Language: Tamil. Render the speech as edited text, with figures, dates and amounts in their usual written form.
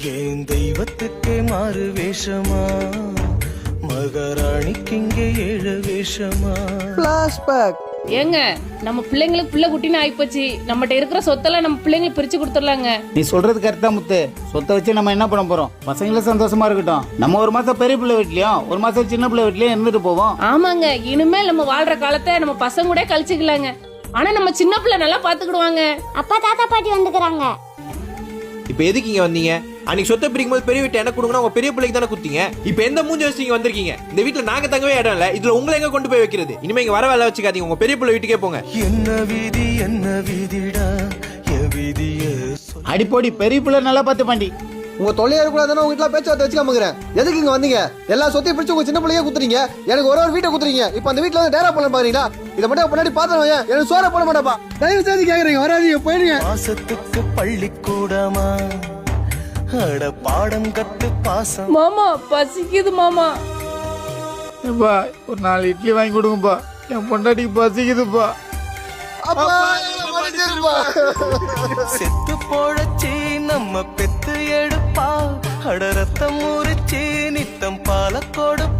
ஏன் தெய்வத்துக்கே மாறு வேஷமா, மகாராணிக்கு இங்கே 7 வேஷமா. பிளாஷ்பேக். ஏங்க நம்ம பிள்ளைங்களுக்கு பிள்ளை குட்டின்னு ஆயிப்போச்சு. நம்மகிட்ட இருக்கிற சொத்தெல்லாம் நம்ம பிள்ளைங்களுக்கு பிரிச்சு கொடுத்துடலாங்க. நீ சொல்றது கரெக்டா முத்து. சொத்தை வச்சு நம்ம என்ன பண்ண போறோம்? பசங்களும் சந்தோஷமா இருக்கட்டும். நம்ம ஒரு மாசம் பெரிய பிள்ளை வீட்லயும் ஒரு மாசம் சின்ன பிள்ளை வீட்லயும் இருந்துட்டு போவோம். ஆமாங்க, இனிமேல் நம்ம வாழ்ற காலத்தை நம்ம பசங்க கூட கழிச்சுக்கலாங்க. ஆனா நம்ம சின்ன பிள்ளை நல்லா பாத்துக்கிடுவாங்க. அப்பா தாத்தா பாட்டி வந்துக்கிறாங்க. இப்ப எதுக்கு இங்க வந்தீங்க? அன்னைக்கு சொத்தை பிரிக்கும் போது பெரிய வீட்டை என்ன கொடுங்கன்னா உங்க பெரிய பிள்ளைக்கு தானே குத்தீங்க. இப்ப எந்த மூஞ்சி வச்சு இங்க வந்திருக்கீங்க? இந்த வீட்டுல நாங்க தங்கவே இடம் இல்ல. இதுல உங்களை எங்க கொண்டு போய் வைக்கிறது? இனிமே இங்க வர வேலை வச்சுக்காதீங்க. உங்க பெரிய பிள்ளை வீட்டுக்கே போங்க. என்ன விதிடா என் விதிய அடிப்போடி பெரிய பிள்ளை நல்லா பார்த்து பாண்டி. உங்க தொல்லையா இருக்கக்கூடாதுன்னு உங்க வீட்டுல பேச்சுவார்த்தை வச்சுக்காமங்கிறேன். எதுக்கு இங்க வந்தீங்க? எல்லா சொத்தையும் பிடிச்சு உங்க சின்ன பிள்ளையே குத்துறீங்க. எனக்கு ஒரு வீட்டை குத்துறீங்க. இப்ப அந்த வீட்டுல வந்து டேரா போல பாருங்களா? இதை மட்டும் முன்னாடி பாத்துருவாங்க. எனக்கு சோற போட மாட்டேப்பா. தயவு செய்து கேக்குறீங்க, வராதீங்க, போயிடுங்க. மாசத்துக்கு பள்ளிக்கூடமா, அட பாடம் கத்து பாசம். மாமா பசிக்குது மாமா. ஒரு 4 இட்லி வாங்கி கொடுங்கப்பா. என் பொண்டாட்டிக்கு பசிக்குதுப்பா. செத்து போழச்சி நம்ம பெத்து எடுப்பா, அட ரத்தம் முறிச்சி நித்தம் பால கொடுப்பா.